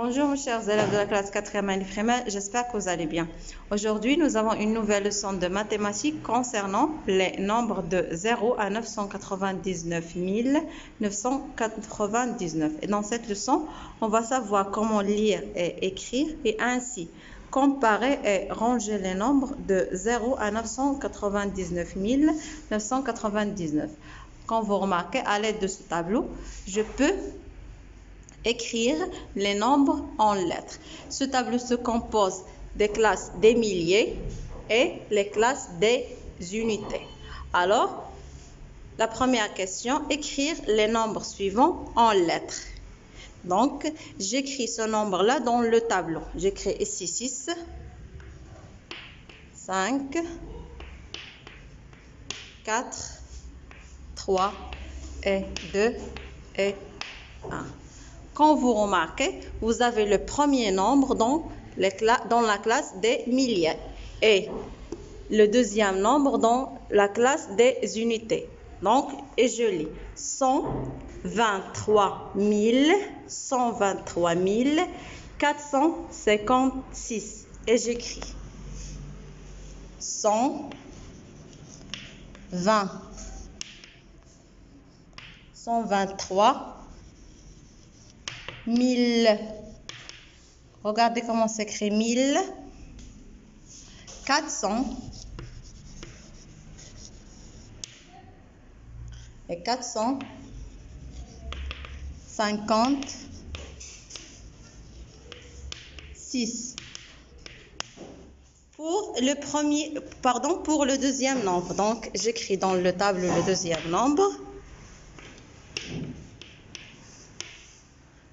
Bonjour mes chers élèves de la classe 4e à l'IFREMA, j'espère que vous allez bien. Aujourd'hui, nous avons une nouvelle leçon de mathématiques concernant les nombres de 0 à 999 999. Et dans cette leçon, on va savoir comment lire et écrire et ainsi comparer et ranger les nombres de 0 à 999 999. Quand vous remarquez, à l'aide de ce tableau, je peux écrire les nombres en lettres. Ce tableau se compose des classes des milliers et les classes des unités. Alors, la première question, écrire les nombres suivants en lettres. Donc, j'écris ce nombre-là dans le tableau. J'écris ici 6, 5, 4, 3 et 2 et 1. Quand vous remarquez, vous avez le premier nombre dans la classe des milliers et le deuxième nombre dans la classe des unités. Donc, et je lis 123 456 et j'écris 123 1000. Regardez comment s'écrit 1000. 400 et 456. Pour le deuxième nombre. Donc, j'écris dans le tableau le deuxième nombre.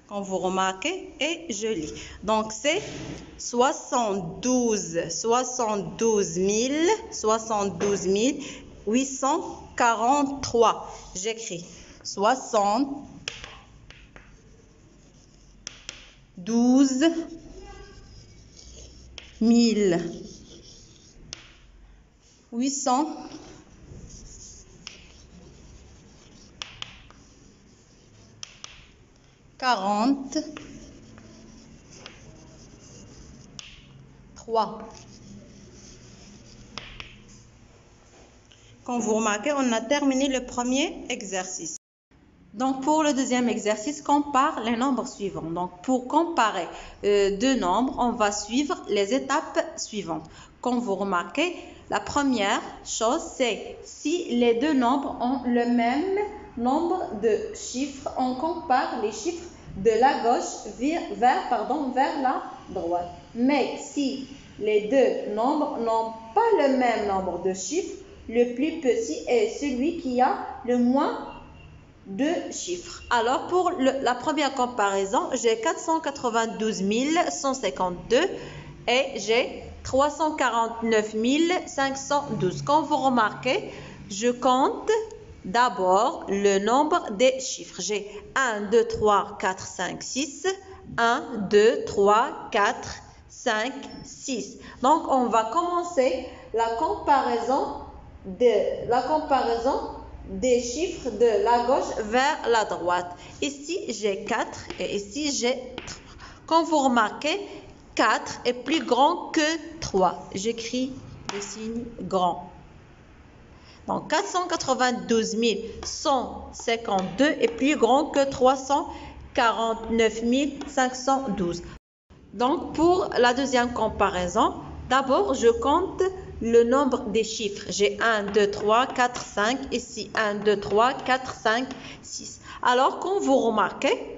Quand vous remarquez, et je lis. Donc, c'est 72 843. J'écris 72 843. Quand vous remarquez, on a terminé le premier exercice. Donc, pour le deuxième exercice, compare les nombres suivants. Donc, pour comparer deux nombres, on va suivre les étapes suivantes. Quand vous remarquez, la première chose, c'est si les deux nombres ont le même nombre de chiffres, on compare les chiffres de la gauche vers la droite. Mais si les deux nombres n'ont pas le même nombre de chiffres, le plus petit est celui qui a le moins de chiffres. Alors, pour la première comparaison, j'ai 492 152 et j'ai 349 512. Quand vous remarquez, je compte d'abord le nombre des chiffres. J'ai 1, 2, 3, 4, 5, 6. 1, 2, 3, 4, 5, 6. Donc, on va commencer la comparaison des chiffres de la gauche vers la droite. Ici, j'ai 4 et ici, j'ai 3. Quand vous remarquez, 4 est plus grand que 3. J'écris le signe grand. Donc, 492 152 est plus grand que 349 512. Donc, pour la deuxième comparaison, d'abord, je compte le nombre des chiffres. J'ai 1, 2, 3, 4, 5. Ici, 1, 2, 3, 4, 5, 6. Alors, quand vous remarquez,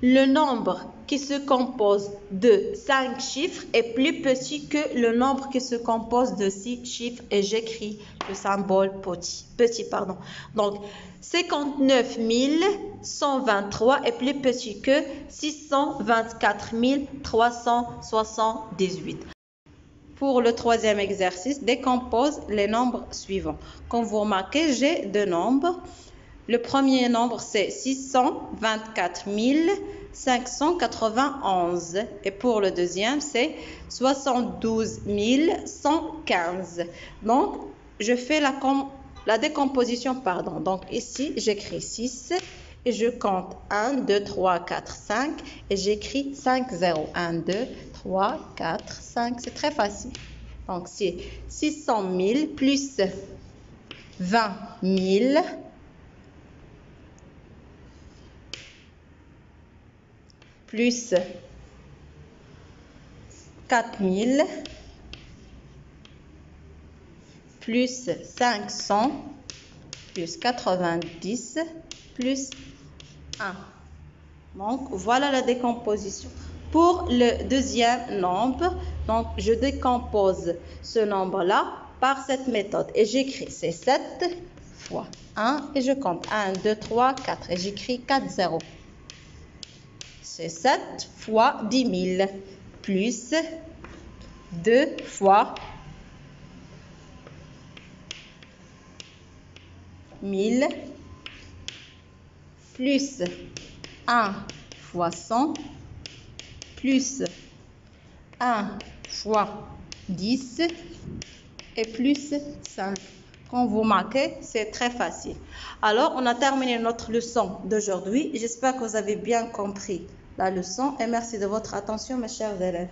le nombre qui se compose de 5 chiffres est plus petit que le nombre qui se compose de 6 chiffres et j'écris le symbole petit. Donc, 59 123 est plus petit que 624 378. Pour le troisième exercice, décompose les nombres suivants. Comme vous remarquez, j'ai deux nombres. Le premier nombre, c'est 624 591. Et pour le deuxième, c'est 72 115. Donc, je fais la décomposition. Donc, ici, j'écris 6. et je compte 1, 2, 3, 4, 5 et j'écris 5 zéros. 1, 2, 3, 4, 5. C'est très facile. Donc, c'est 600 000 plus 20 000 plus 4 000 plus 500 plus 90 plus 1. Donc, voilà la décomposition. Pour le deuxième nombre, donc je décompose ce nombre-là par cette méthode. Et j'écris, c'est 7 fois 1 et je compte 1, 2, 3, 4 et j'écris 4 zéros. C'est 7 fois 10 000 plus 2 fois 1000 plus 1 fois 100 plus 1 fois 10 et plus 5. Quand vous marquez, c'est très facile. Alors, on a terminé notre leçon d'aujourd'hui. J'espère que vous avez bien compris la leçon et merci de votre attention, mes chers élèves.